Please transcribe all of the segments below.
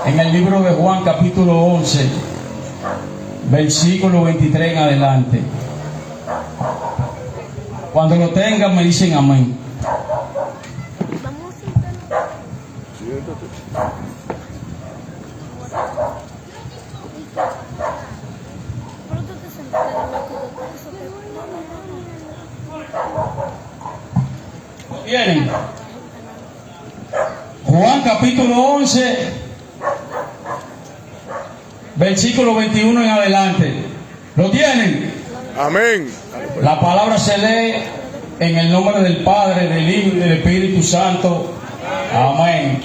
en el libro de Juan capítulo 11, versículo 23 en adelante. Cuando lo tengan me dicen amén. ¿Tienen? Juan capítulo 11, versículo 21 en adelante. ¿Lo tienen? Amén. La palabra se lee en el nombre del Padre, del Hijo y del Espíritu Santo. Amén.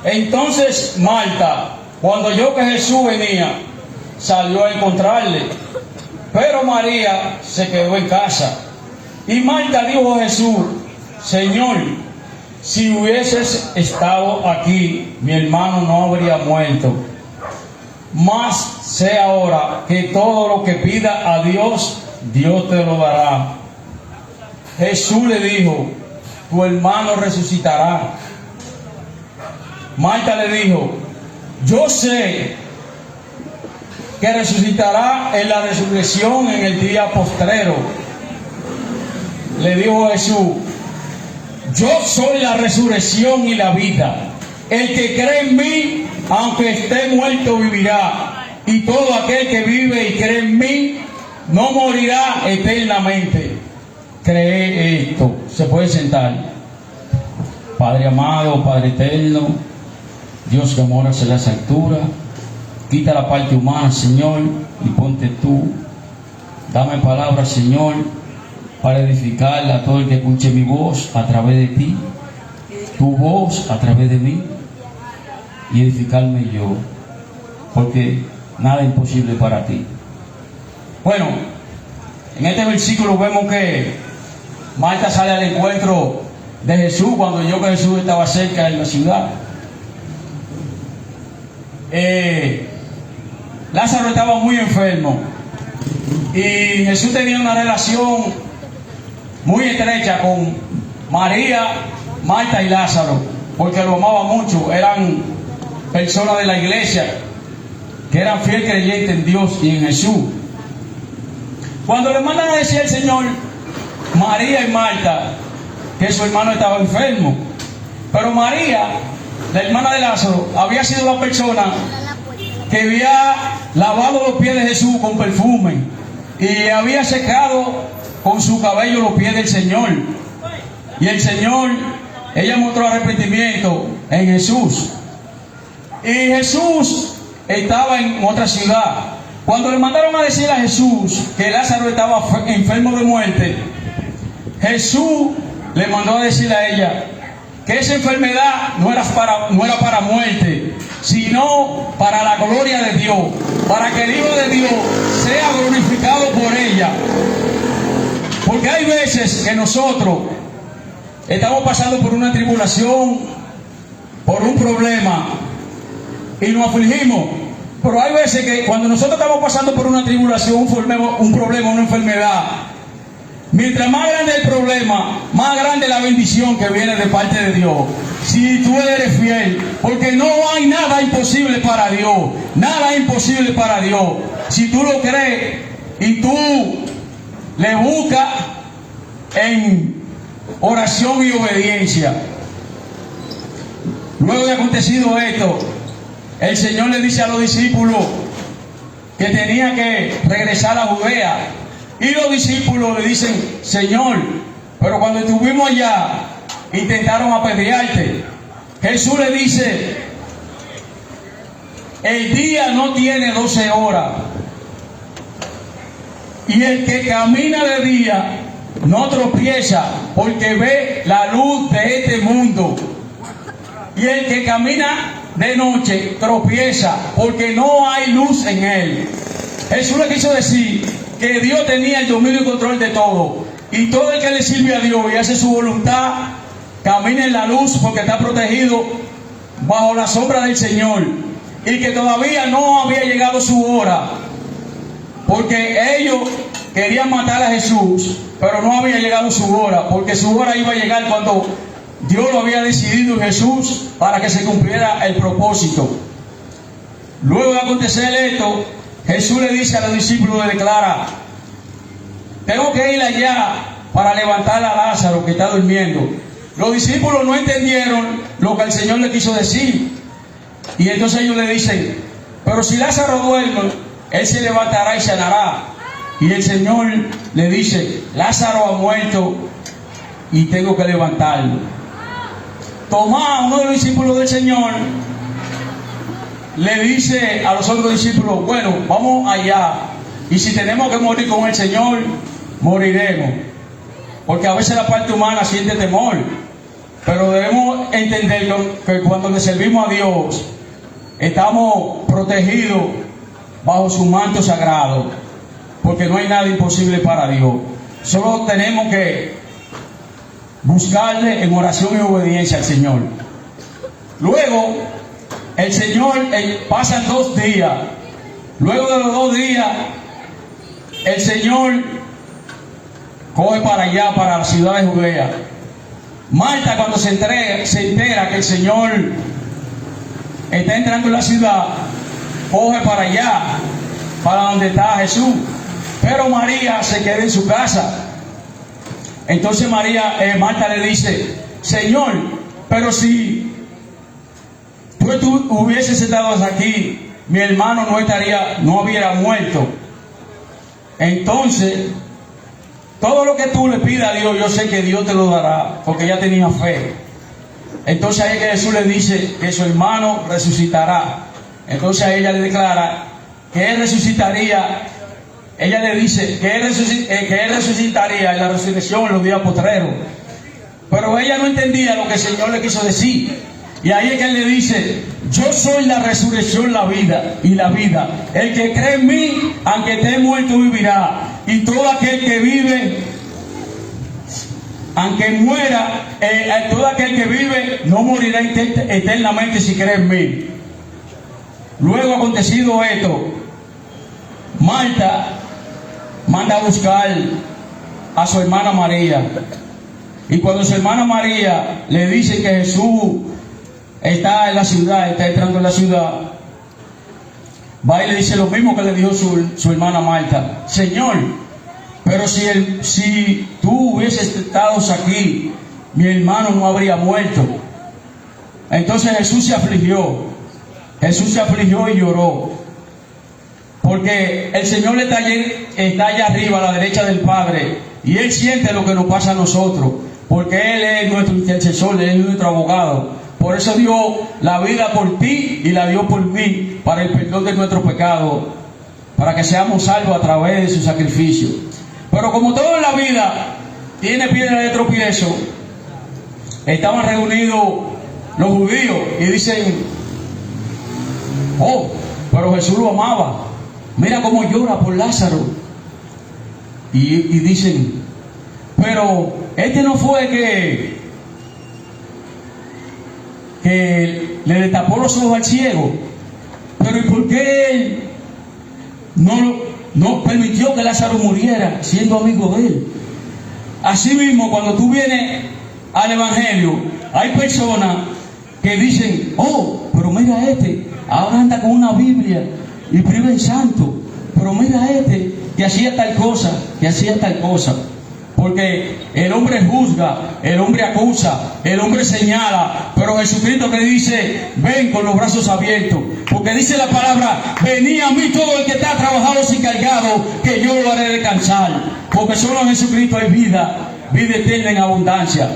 Entonces Marta, cuando oyó que Jesús venía, salió a encontrarle, pero María se quedó en casa. Y Marta dijo a Jesús: Señor, si hubieses estado aquí, mi hermano no habría muerto. Mas sé ahora que todo lo que pida a Dios, Dios te lo dará. Jesús le dijo: tu hermano resucitará. Marta le dijo: yo sé que resucitará en la resurrección en el día postrero. Le dijo Jesús: yo soy la resurrección y la vida. El que cree en mí, aunque esté muerto, vivirá. Y todo aquel que vive y cree en mí, no morirá eternamente. Cree esto. Se puede sentar. Padre amado, Padre eterno, Dios que moras en las alturas, quita la parte humana, Señor, y ponte tú. Dame palabras, Señor, para edificar a todo el que escuche mi voz a través de ti, tu voz a través de mí, y edificarme yo, porque nada es imposible para ti. Bueno, en este versículo vemos que Marta sale al encuentro de Jesús cuando oyó que Jesús estaba cerca de la ciudad. Lázaro estaba muy enfermo y Jesús tenía una relación muy estrecha con María, Marta y Lázaro, porque lo amaba mucho. Eran personas de la iglesia que eran fiel creyentes en Dios y en Jesús. Cuando le mandan a decir al Señor, María y Marta, que su hermano estaba enfermo, pero María, la hermana de Lázaro, había sido la persona que había lavado los pies de Jesús con perfume y había secado con su cabello los pies del Señor. Y el Señor, ella mostró arrepentimiento en Jesús. Y Jesús estaba en otra ciudad. Cuando le mandaron a decir a Jesús que Lázaro estaba enfermo de muerte, Jesús le mandó a decir a ella que esa enfermedad no era para muerte, sino para la gloria de Dios, para que el Hijo de Dios sea glorificado por ella. Porque hay veces que nosotros estamos pasando por una tribulación, por un problema, y nos afligimos. Pero hay veces que cuando nosotros estamos pasando por una tribulación, un problema, una enfermedad, mientras más grande el problema, más grande la bendición que viene de parte de Dios. Si tú eres fiel, porque no hay nada imposible para Dios, nada imposible para Dios. Si tú lo crees y tú le buscas en oración y obediencia. Luego de acontecido esto, el Señor le dice a los discípulos que tenía que regresar a Judea. Y los discípulos le dicen: Señor, pero cuando estuvimos allá, intentaron apedrearte. Jesús le dice: el día no tiene 12 horas. Y el que camina de día no tropieza, porque ve la luz de este mundo. Y el que camina de noche tropieza, porque no hay luz en él. Jesús le quiso decir que Dios tenía el dominio y control de todo. Y todo el que le sirve a Dios y hace su voluntad, camina en la luz, porque está protegido bajo la sombra del Señor. Y que todavía no había llegado su hora, porque ellos querían matar a Jesús, pero no había llegado su hora, porque su hora iba a llegar cuando Dios lo había decidido en Jesús para que se cumpliera el propósito. Luego de acontecer esto, Jesús le dice a los discípulos, le declara: tengo que ir allá para levantar a Lázaro que está durmiendo. Los discípulos no entendieron lo que el Señor le quiso decir. Y entonces ellos le dicen: pero si Lázaro duerme, él se levantará y sanará. Y el Señor le dice: Lázaro ha muerto y tengo que levantarlo. Tomás, uno de los discípulos del Señor, le dice a los otros discípulos: bueno, vamos allá, y si tenemos que morir con el Señor, moriremos. Porque a veces la parte humana siente temor, pero debemos entender que cuando le servimos a Dios, estamos protegidos bajo su manto sagrado, porque no hay nada imposible para Dios. Solo tenemos que buscarle en oración y obediencia al Señor. Luego, el Señor, pasan 2 días. Luego de los 2 días, el Señor coge para allá, para la ciudad de Judea. Marta, cuando se entera que el Señor está entrando en la ciudad, coge para allá, para donde está Jesús. Pero María se queda en su casa. Entonces Marta le dice: Señor, pero si tú hubieses estado aquí, mi hermano no hubiera muerto. Entonces, todo lo que tú le pidas a Dios, yo sé que Dios te lo dará, porque ella tenía fe. Entonces ahí es que Jesús le dice que su hermano resucitará. Entonces a ella le declara que él resucitaría. Ella le dice que él resucitaría en la resurrección en los días postreros. Pero ella no entendía lo que el Señor le quiso decir. Y ahí es que él le dice: yo soy la resurrección, la vida y la vida. El que cree en mí, aunque esté muerto, vivirá. Y todo aquel que vive, aunque muera, todo aquel que vive no morirá eternamente si cree en mí. Luego, acontecido esto, Marta manda a buscar a su hermana María. Y cuando su hermana María le dice que Jesús está en la ciudad, está entrando en la ciudad, va y le dice lo mismo que le dijo su hermana Marta: Señor, pero si tú hubieses estado aquí, mi hermano no habría muerto. Entonces Jesús se afligió y lloró, porque el Señor está allá arriba a la derecha del Padre, y Él siente lo que nos pasa a nosotros, porque Él es nuestro intercesor, Él es nuestro abogado. Por eso dio la vida por ti y la dio por mí, para el perdón de nuestros pecados, para que seamos salvos a través de su sacrificio. Pero como todo en la vida tiene piedra de tropiezo, estaban reunidos los judíos y dicen: oh, pero Jesús lo amaba, mira cómo llora por Lázaro. Y dicen: pero este no fue que le destapó los ojos al ciego. Pero ¿y por qué él no permitió que Lázaro muriera siendo amigo de él? Así mismo, cuando tú vienes al Evangelio, hay personas que dicen: oh, pero mira ahora anda con una Biblia y priva en santo, pero mira que hacía tal cosa, Porque el hombre juzga, el hombre acusa, el hombre señala, pero Jesucristo te dice: ven con los brazos abiertos, porque dice la palabra: venid a mí todo el que está trabajado y cargado, que yo lo haré descansar. Porque solo en Jesucristo hay vida eterna en abundancia.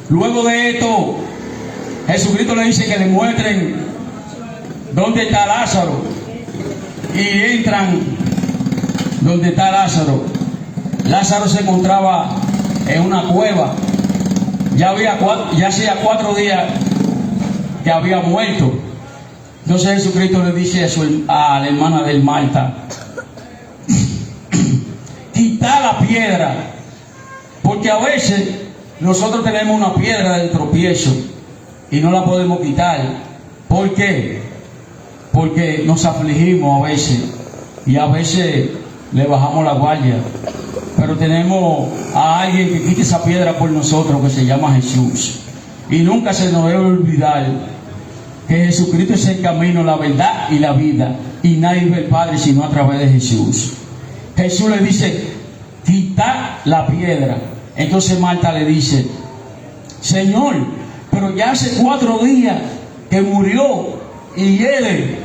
Luego de esto, Jesucristo le dice que le muestren dónde está Lázaro, y entran donde está Lázaro. Lázaro se encontraba en una cueva. Ya hacía 4 días que había muerto. Entonces Jesucristo le dice a la hermana de Marta: quita la piedra. Porque a veces nosotros tenemos una piedra de tropiezo y no la podemos quitar. ¿Por qué? Porque nos afligimos a veces, y a veces le bajamos la guardia. pero tenemos a alguien que quite esa piedra por nosotros, que se llama Jesús. Y nunca se nos debe olvidar que Jesucristo es el camino, la verdad y la vida, y nadie ve al Padre sino a través de Jesús. Jesús le dice, quita la piedra. Entonces Marta le dice, Señor, pero ya hace 4 días que murió y él.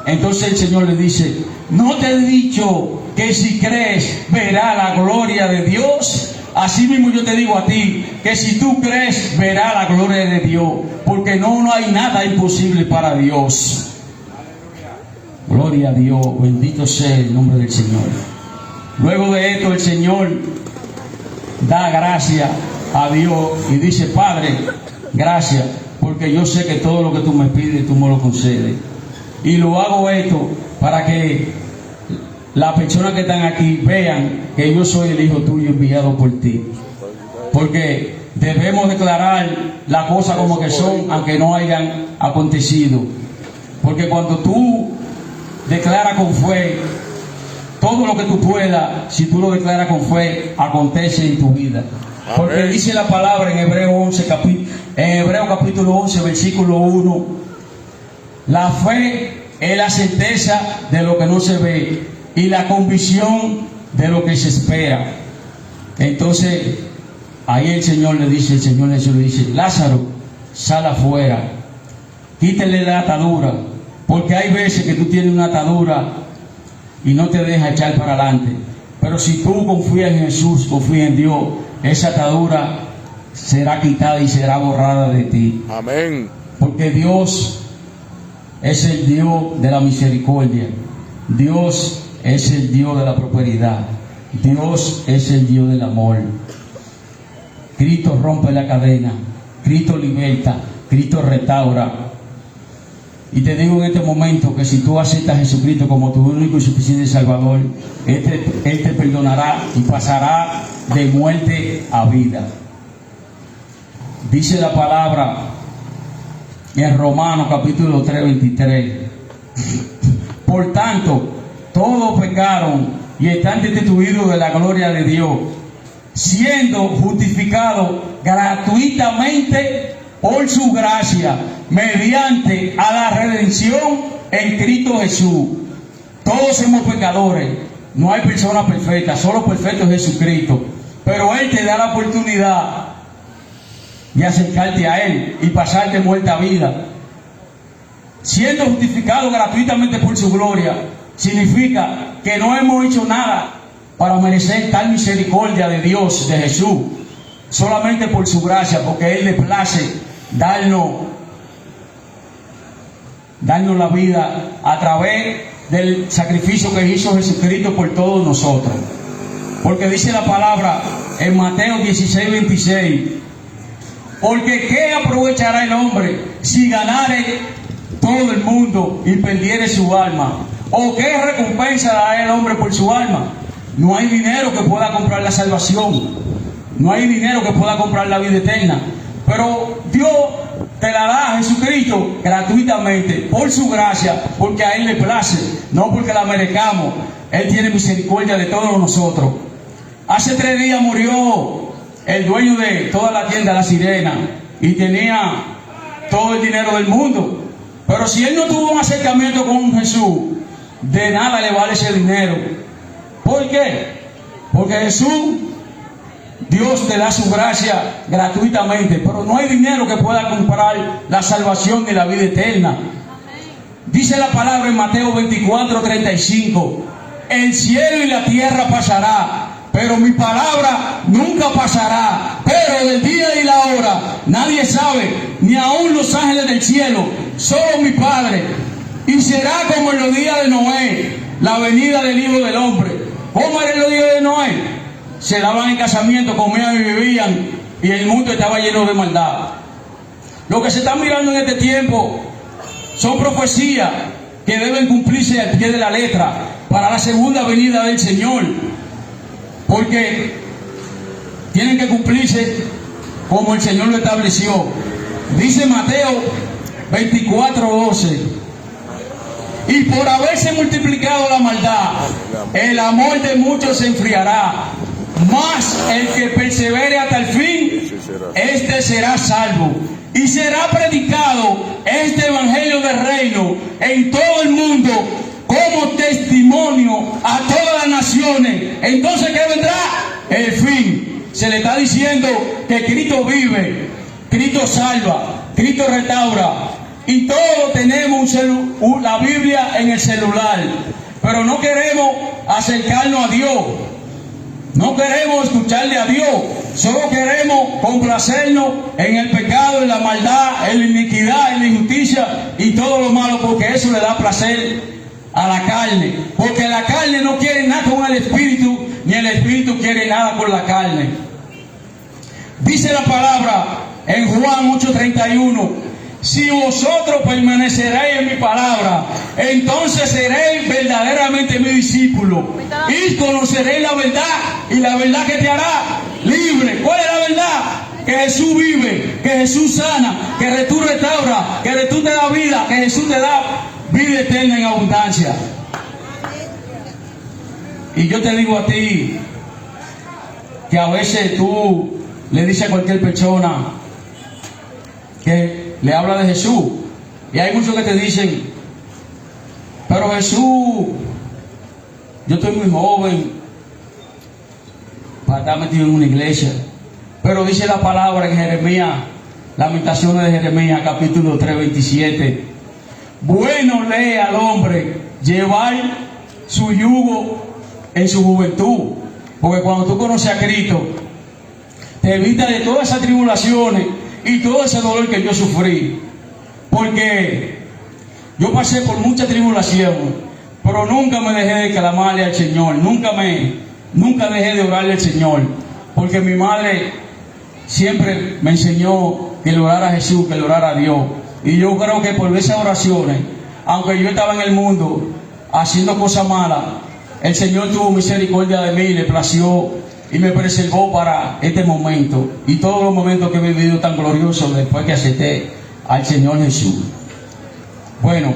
Entonces el Señor le dice, ¿no te he dicho que si crees verás la gloria de Dios? Así mismo yo te digo a ti, que si tú crees verás la gloria de Dios, porque no hay nada imposible para Dios. Gloria a Dios, bendito sea el nombre del Señor. Luego de esto el Señor da gracias a Dios y dice, Padre, gracias, porque yo sé que todo lo que tú me pides, tú me lo concedes. Y lo hago esto para que las personas que están aquí vean que yo soy el Hijo tuyo enviado por ti. Porque debemos declarar las cosas como que son, aunque no hayan acontecido. Porque cuando tú declaras con fe, todo lo que tú puedas, si tú lo declaras con fe, acontece en tu vida. Porque dice la palabra en Hebreo capítulo 11, versículo 1, la fe es la certeza de lo que no se ve y la convicción de lo que se espera. Entonces, ahí el Señor Jesús le dice, Lázaro, sal afuera, quítale la atadura, porque hay veces que tú tienes una atadura y no te deja echar para adelante. Pero si tú confías en Jesús, confías en Dios, esa atadura será quitada y será borrada de ti. Amén. Porque Dios es el Dios de la misericordia. Dios es el Dios de la prosperidad. Dios es el Dios del amor. Cristo rompe la cadena. Cristo liberta. Cristo restaura. Y te digo en este momento que si tú aceptas a Jesucristo como tu único y suficiente Salvador, Él te perdonará y pasará de muerte a vida. Dice la palabra en Romanos capítulo 3, 23. Por tanto, todos pecaron y están destituidos de la gloria de Dios, siendo justificados gratuitamente por su gracia, mediante a la redención en Cristo Jesús. Todos somos pecadores, no hay persona perfecta, solo perfecto es Jesucristo. Pero Él te da la oportunidad de acercarte a Él y pasar de muerte a vida. Siendo justificado gratuitamente por su gloria, significa que no hemos hecho nada para merecer tal misericordia de Dios, de Jesús, solamente por su gracia, porque Él le place darnos la vida a través del sacrificio que hizo Jesucristo por todos nosotros. Porque dice la palabra en Mateo 16, 26, porque ¿qué aprovechará el hombre si ganare todo el mundo y perdiere su alma? ¿O qué recompensa dará el hombre por su alma? No hay dinero que pueda comprar la salvación. No hay dinero que pueda comprar la vida eterna. Pero Dios te la da a Jesucristo gratuitamente, por su gracia, porque a Él le place, no porque la merezcamos. Él tiene misericordia de todos nosotros. Hace 3 días murió el dueño de toda la tienda La Sirena y tenía todo el dinero del mundo. Pero si él no tuvo un acercamiento con Jesús, de nada le vale ese dinero. ¿Por qué? Porque Jesús, Dios te da su gracia gratuitamente, pero no hay dinero que pueda comprar la salvación ni la vida eterna. Dice la palabra en Mateo 24, 35, el cielo y la tierra pasará, pero mi palabra nunca pasará. Pero del día y la hora nadie sabe, ni aun los ángeles del cielo, solo mi Padre. Y será como en los días de Noé, la venida del Hijo del Hombre. ¿Cómo era en los días de Noé? Se daban en casamiento, comían y vivían, y el mundo estaba lleno de maldad. Lo que se está mirando en este tiempo son profecías que deben cumplirse al pie de la letra para la segunda venida del Señor, porque tienen que cumplirse como el Señor lo estableció. Dice Mateo 24, 12, y por haberse multiplicado la maldad, el amor de muchos se enfriará. mas el que persevere hasta el fin, este será salvo. Y será predicado este evangelio del reino en todo el mundo como testimonio a todas las naciones. Entonces, ¿qué vendrá? El fin. Se le está diciendo que Cristo vive, Cristo salva, Cristo restaura. Y todos tenemos la Biblia en el celular. Pero no queremos acercarnos a Dios. No queremos escucharle a Dios. Solo queremos complacernos en el pecado, en la maldad, en la iniquidad, en la injusticia y todo lo malo, porque eso le da placer a la carne. Porque la carne no quiere nada con el espíritu, ni el espíritu quiere nada con la carne. Dice la palabra en Juan 8:31: si vosotros permaneceréis en mi palabra, entonces seréis verdaderamente mi discípulo y conoceréis la verdad, y la verdad que te hará libre. ¿Cuál es la verdad? Que Jesús vive, que Jesús sana, que Jesús restaura, que Jesús te da vida, que Jesús te da vida eterna en abundancia. Y yo te digo a ti que a veces tú le dices a cualquier persona que le habla de Jesús, y hay muchos que te dicen: pero Jesús, yo estoy muy joven para estar metido en una iglesia. Pero dice la palabra en Jeremías, Lamentaciones de Jeremías, capítulo 3:27: bueno lee al hombre llevar su yugo en su juventud, porque cuando tú conoces a Cristo, te evita de todas esas tribulaciones y todo ese dolor que yo sufrí. Porque yo pasé por mucha tribulación, pero nunca me dejé de clamarle al Señor, nunca dejé de orarle al Señor, porque mi madre siempre me enseñó que le orara a Jesús, que le orara a Dios. Y yo creo que por esas oraciones, aunque yo estaba en el mundo haciendo cosas malas, el Señor tuvo misericordia de mí, le plació y me preservó para este momento y todos los momentos que he vivido tan gloriosos después que acepté al Señor Jesús. Bueno,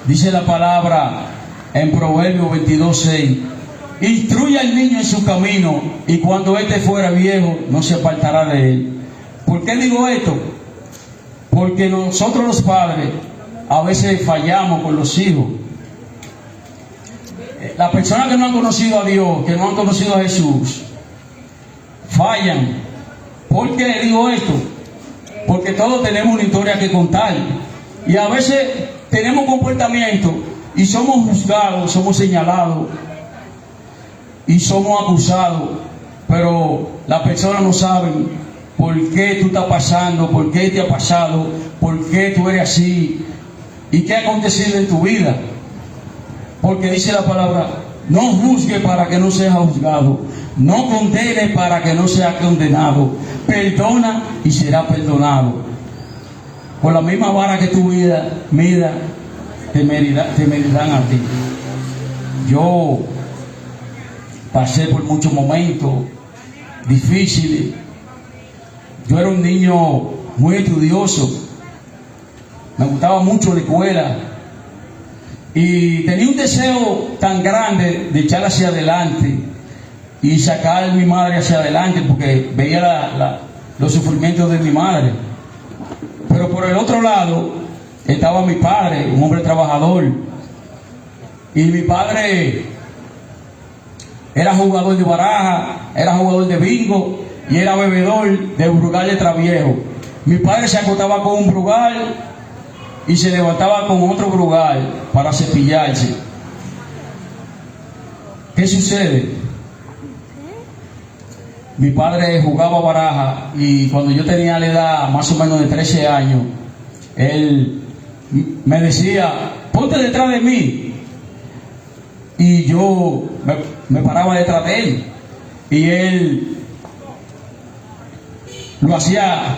dice la palabra en Proverbios 22:6: instruye al niño en su camino, y cuando éste fuera viejo no se apartará de él. ¿Por qué digo esto? Porque nosotros los padres a veces fallamos con los hijos. Las personas que no han conocido a Dios, que no han conocido a Jesús, fallan. ¿Por qué digo esto? Porque todos tenemos una historia que contar. Y a veces tenemos comportamiento y somos juzgados, somos señalados y somos acusados. Pero las personas no saben por qué tú estás pasando, por qué te ha pasado, por qué tú eres así y qué ha acontecido en tu vida. Porque dice la palabra: no juzgue para que no sea juzgado, no condene para que no sea condenado, perdona y será perdonado. Con la misma vara que tu vida mira, te medirán a ti. Yo pasé por muchos momentos difíciles. Yo era un niño muy estudioso, me gustaba mucho la escuela. Y tenía un deseo tan grande de echar hacia adelante y sacar a mi madre hacia adelante, porque veía los sufrimientos de mi madre. Pero por el otro lado estaba mi padre, un hombre trabajador. Y mi padre era jugador de baraja, era jugador de bingo y era bebedor de brugal de Traviejo. Mi padre se acostaba con un brugal y se levantaba con otro brugal para cepillarse. ¿Qué sucede? Mi padre jugaba baraja y cuando yo tenía la edad más o menos de 13 años, él me decía: ponte detrás de mí. Y yo me paraba detrás de él y él lo hacía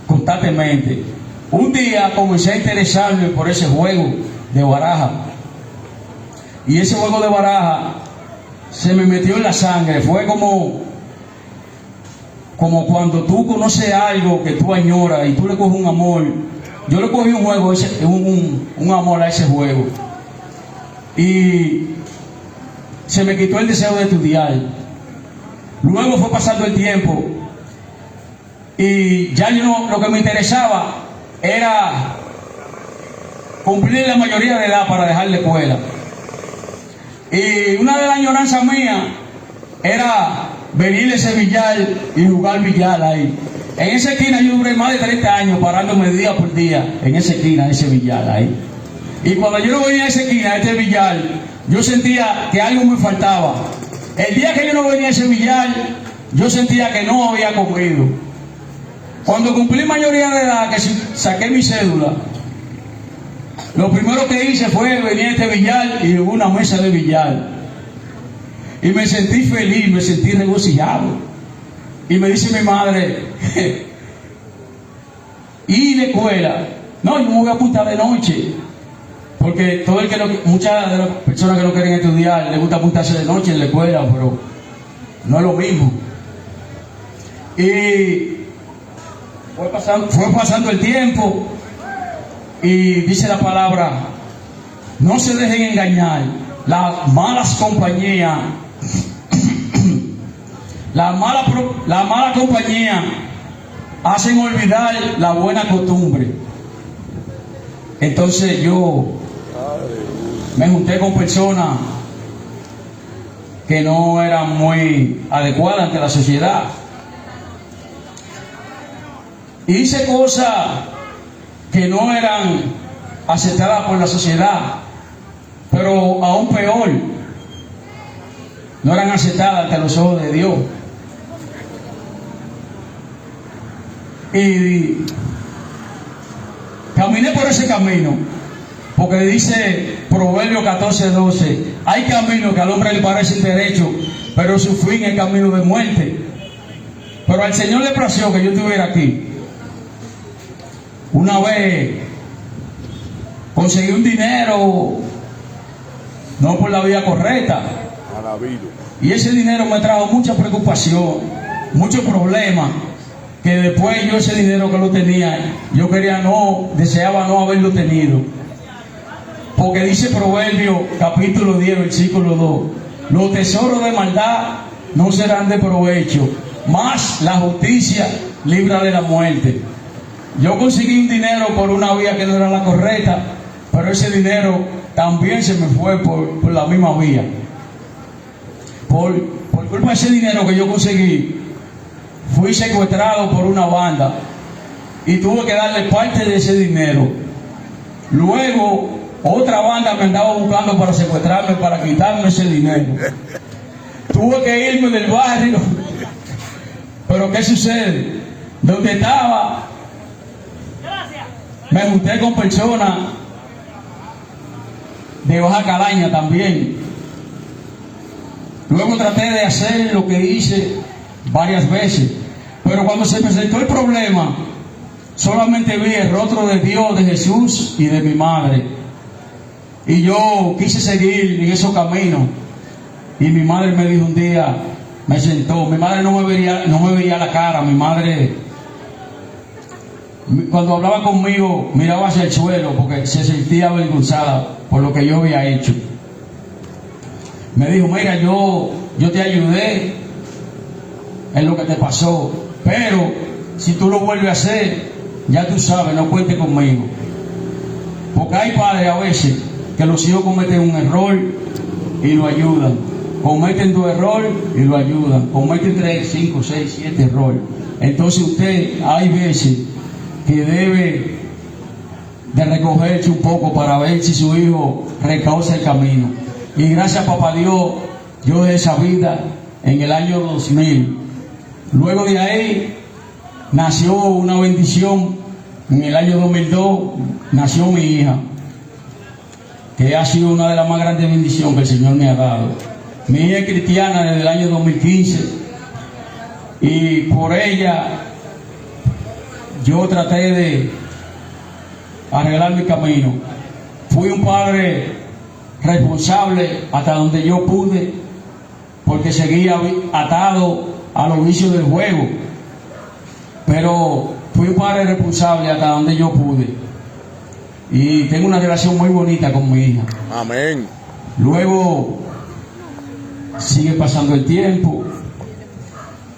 constantemente. Un día comencé a interesarme por ese juego de baraja. Y ese juego de baraja se me metió en la sangre. Fue como cuando tú conoces algo que tú añoras y tú le coges un amor. Yo le cogí un amor a ese juego. Y se me quitó el deseo de estudiar. Luego fue pasando el tiempo y ya yo no, lo que me interesaba era cumplir la mayoría de edad para dejar la escuela. Y una de las añoranzas mías era venir a ese billar y jugar billar ahí. En esa esquina yo duré más de 30 años parándome día por día en esa esquina, ese billar ahí. Y cuando yo no venía a esa esquina, a este billar, yo sentía que algo me faltaba. El día que yo no venía a ese billar, yo sentía que no había comido. Cuando cumplí mayoría de edad, que saqué mi cédula, lo primero que hice fue venir a este billar y hubo una mesa de billar. Y me sentí feliz, me sentí regocijado. Y me dice mi madre, ¿y la escuela? No, yo me voy a apuntar de noche. Porque todo el que muchas de las personas que no quieren estudiar les gusta apuntarse de noche en la escuela, pero no es lo mismo. Y fue pasando el tiempo y dice la palabra, no se dejen engañar, las malas compañías, la mala compañía hacen olvidar la buena costumbre. Entonces yo me junté con personas que no eran muy adecuadas ante la sociedad. Hice cosas que no eran aceptadas por la sociedad, pero aún peor, no eran aceptadas ante los ojos de Dios. Y caminé por ese camino, porque dice Proverbios 14:12, hay caminos que al hombre le parecen derechos, pero su fin es camino de muerte. Pero al Señor le plació que yo estuviera aquí. Una vez conseguí un dinero, no por la vía correcta, y ese dinero me trajo mucha preocupación, muchos problemas, que después yo ese dinero que lo tenía, yo deseaba no haberlo tenido. Porque dice Proverbio capítulo 10, versículo 2, los tesoros de maldad no serán de provecho, mas la justicia libra de la muerte. Yo conseguí un dinero por una vía que no era la correcta, pero ese dinero también se me fue por la misma vía. Por culpa de ese dinero que yo conseguí, fui secuestrado por una banda y tuve que darle parte de ese dinero. Luego, otra banda me andaba buscando para secuestrarme, para quitarme ese dinero. Tuve que irme del barrio. Pero ¿qué sucede? Donde estaba, me junté con personas de Baja Calaña también. Luego traté de hacer lo que hice varias veces, pero cuando se presentó el problema, solamente vi el rostro de Dios, de Jesús y de mi madre. Y yo quise seguir en esos caminos. Y mi madre me dijo un día, me sentó, mi madre no me veía la cara, mi madre cuando hablaba conmigo miraba hacia el suelo porque se sentía avergonzada por lo que yo había hecho. Me dijo, mira, yo te ayudé en lo que te pasó, pero si tú lo vuelves a hacer, ya tú sabes, no cuentes conmigo. Porque hay padres a veces que los hijos cometen un error y lo ayudan, cometen 2 errores y lo ayudan, cometen 3, 5, 6, 7 errores. Entonces usted hay veces que debe de recogerse un poco para ver si su hijo recausa el camino. Y gracias a papá Dios, yo de esa vida en el año 2000. Luego de ahí nació una bendición. En el año 2002 nació mi hija, que ha sido una de las más grandes bendiciones que el Señor me ha dado. Mi hija es cristiana desde el año 2015 y por ella yo traté de arreglar mi camino. Fui un padre responsable hasta donde yo pude, porque seguía atado a los vicios del juego, pero fui un padre responsable hasta donde yo pude y tengo una relación muy bonita con mi hija. Amén. Luego sigue pasando el tiempo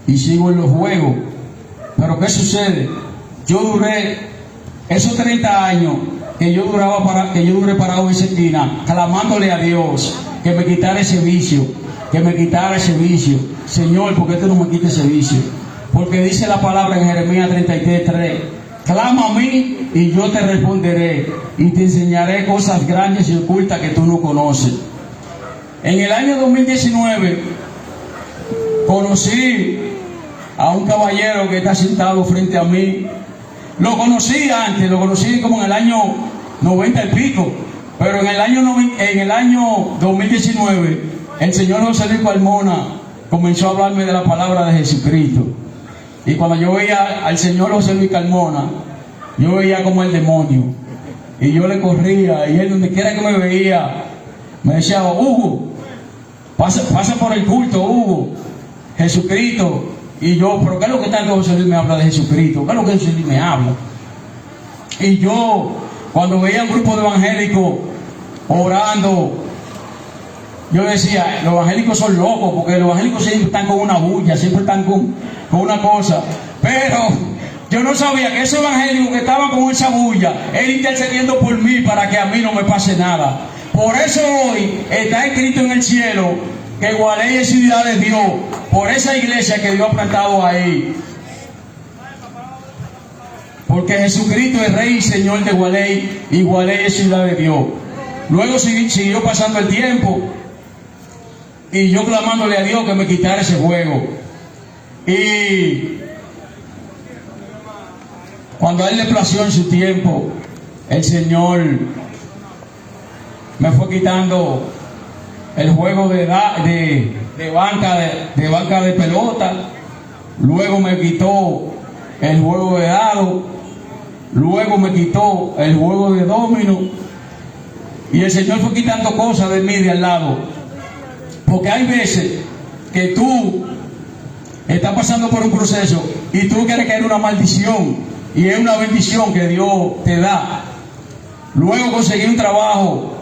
y sigo en los juegos. Pero ¿qué sucede? Yo duré esos 30 años que yo duré parado en esa esquina, clamándole a Dios que me quitara ese vicio, que me quitara ese vicio. Señor, ¿por qué tú no me quites ese vicio? Porque dice la palabra en Jeremías 33:3, clama a mí y yo te responderé y te enseñaré cosas grandes y ocultas que tú no conoces. En el año 2019 conocí a un caballero que está sentado frente a mí. Lo conocí antes, lo conocí como en el año 90 y pico, pero en el año 2019 el señor José Luis Carmona comenzó a hablarme de la palabra de Jesucristo. Y cuando yo veía al señor José Luis Carmona, yo veía como el demonio. Y yo le corría, y él donde quiera que me veía, me decía, Hugo, pasa por el culto, Hugo, Jesucristo. Y yo, pero ¿qué es lo que tanto José Luis me habla de Jesucristo? ¿Qué es lo que José Luis me habla? Y yo, cuando veía un grupo de evangélicos orando, yo decía, los evangélicos son locos, porque los evangélicos siempre están con una bulla, siempre están con una cosa. Pero yo no sabía que ese evangélico que estaba con esa bulla, él intercediendo por mí para que a mí no me pase nada. Por eso hoy está escrito en el cielo que Gualey es ciudad de Dios, por esa iglesia que Dios ha plantado ahí. Porque Jesucristo es Rey y Señor de Gualey, y Gualey es ciudad de Dios. Luego siguió pasando el tiempo, y yo clamándole a Dios que me quitara ese juego. Y cuando a Él le plació en su tiempo, el Señor me fue quitando el juego de banca de pelota. Luego me quitó el juego de dado. Luego me quitó el juego de domino. Y el Señor fue quitando cosas de mí de al lado. Porque hay veces que tú estás pasando por un proceso y tú quieres que era una maldición, y es una bendición que Dios te da. Luego conseguí un trabajo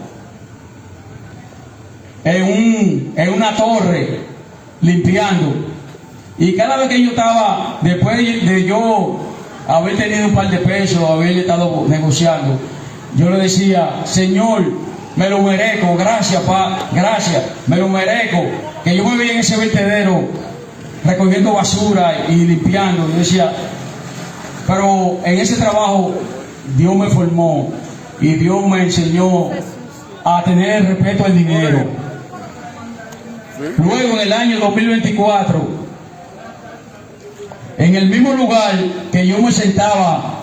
en una torre limpiando, y cada vez que yo estaba, después de yo haber tenido un par de pesos, haber estado negociando, yo le decía, Señor, me lo merezco, gracias, gracias, me lo merezco. Que yo me veía en ese vertedero recogiendo basura y limpiando. Yo decía, pero en ese trabajo Dios me formó y Dios me enseñó a tener respeto al dinero. Luego, en el año 2024, en el mismo lugar que yo me sentaba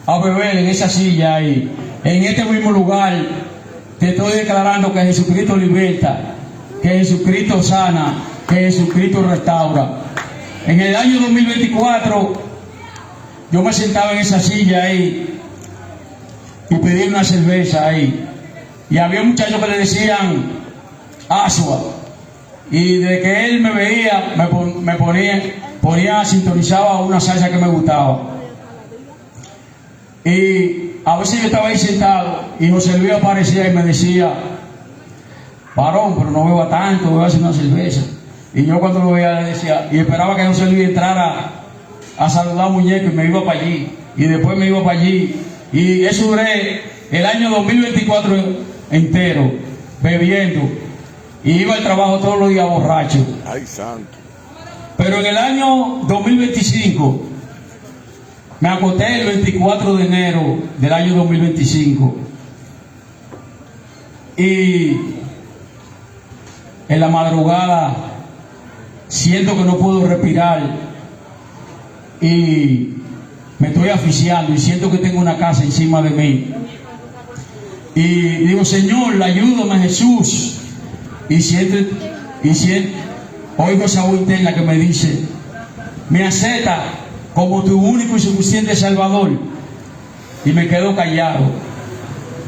a beber en esa silla ahí, en este mismo lugar te estoy declarando que Jesucristo liberta, que Jesucristo sana, que Jesucristo restaura. En el año 2024 yo me sentaba en esa silla ahí y pedí una cerveza ahí, y había muchachos que le decían Asua, y de que él me veía me ponía sintonizaba una salsa que me gustaba. Y a veces yo estaba ahí sentado y José Luis aparecía y me decía, varón, pero no beba tanto, voy a hacer una cerveza. Y yo cuando lo veía le decía, y esperaba que José Luis entrara a saludar a muñeco, y me iba para allí, y después me iba para allí, y eso duré el año 2024 entero bebiendo, y iba al trabajo todos los días borracho. Ay, santo. Pero en el año 2025 me acosté el 24 de enero del año 2025, y en la madrugada siento que no puedo respirar y me estoy asfixiando, y siento que tengo una casa encima de mí, y digo, Señor, ayúdame, Jesús, y oigo esa voz interna que me dice, me acepta como tu único y suficiente Salvador, y me quedo callado.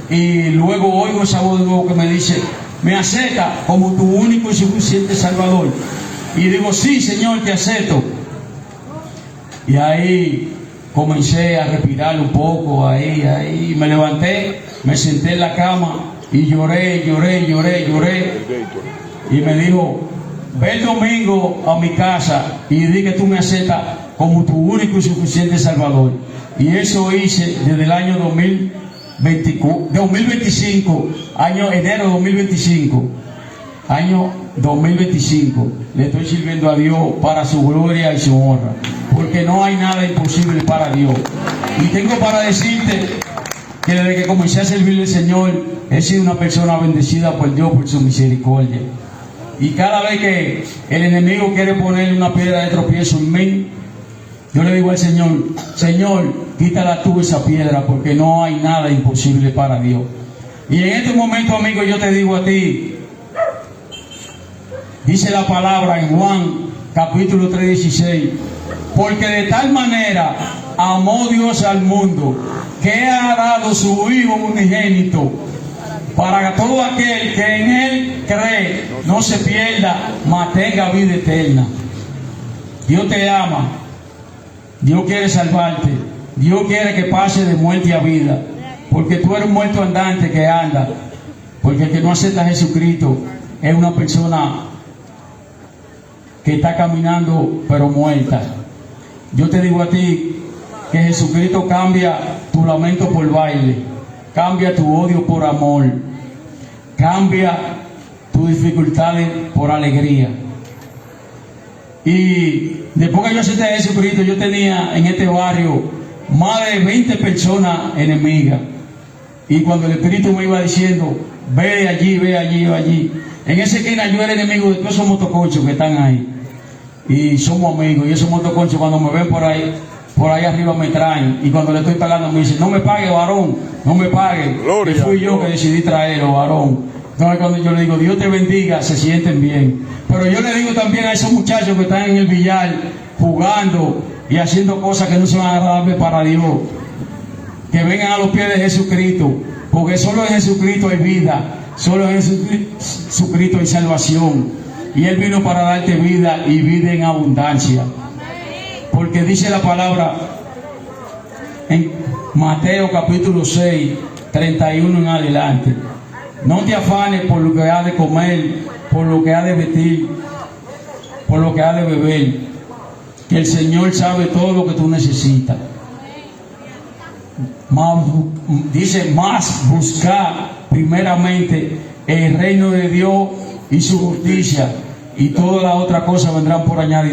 Y luego oigo esa voz de nuevo que me dice, me acepta como tu único y suficiente Salvador, y digo, sí, Señor, te acepto. Y ahí comencé a respirar un poco, ahí me levanté, me senté en la cama y lloré, y me dijo, ve el domingo a mi casa y di que tú me aceptas como tu único y suficiente Salvador. Y eso hice desde el año 2025, enero de 2025, año 2025. Le estoy sirviendo a Dios para su gloria y su honra, porque no hay nada imposible para Dios. Y tengo para decirte que desde que comencé a servirle al Señor, he sido una persona bendecida por Dios, por su misericordia. Y cada vez que el enemigo quiere ponerle una piedra de tropiezo en mí, yo le digo al Señor, Señor, quítala tú esa piedra, porque no hay nada imposible para Dios. Y en este momento, amigo, yo te digo a ti, dice la palabra en Juan, capítulo 3:16, porque de tal manera amó Dios al mundo, que ha dado su Hijo unigénito, para que todo aquel que en Él cree no se pierda, mas tenga vida eterna. Dios te ama, Dios quiere salvarte, Dios quiere que pase de muerte a vida, porque tú eres un muerto andante que anda, porque el que no acepta a Jesucristo es una persona que está caminando pero muerta. Yo te digo a ti que Jesucristo cambia tu lamento por baile, cambia tu odio por amor, cambia tus dificultades por alegría. Y después que yo acepté a Jesucristo, yo tenía en este barrio más de 20 personas enemigas. Y cuando el Espíritu me iba diciendo, ve allí, ve allí, ve allí, en esa esquina yo era enemigo de todos esos motoconchos que están ahí. Y somos amigos, y esos motoconchos cuando me ven por ahí arriba me traen, y cuando le estoy pagando me dicen, no me pague, varón, no me pague, que fui yo que decidí traerlo, varón. Entonces cuando yo le digo, Dios te bendiga, se sienten bien. Pero yo le digo también a esos muchachos que están en el billar, jugando y haciendo cosas que no son agradables para Dios, que vengan a los pies de Jesucristo, porque solo en Jesucristo hay vida, solo en Jesucristo hay salvación, y Él vino para darte vida y vida en abundancia. Porque dice la palabra en Mateo capítulo 6, 31 en adelante, no te afanes por lo que has de comer, por lo que has de vestir, por lo que has de beber, que el Señor sabe todo lo que tú necesitas. Dice, más buscar primeramente el reino de Dios y su justicia, y todas las otras cosas vendrán por añadir.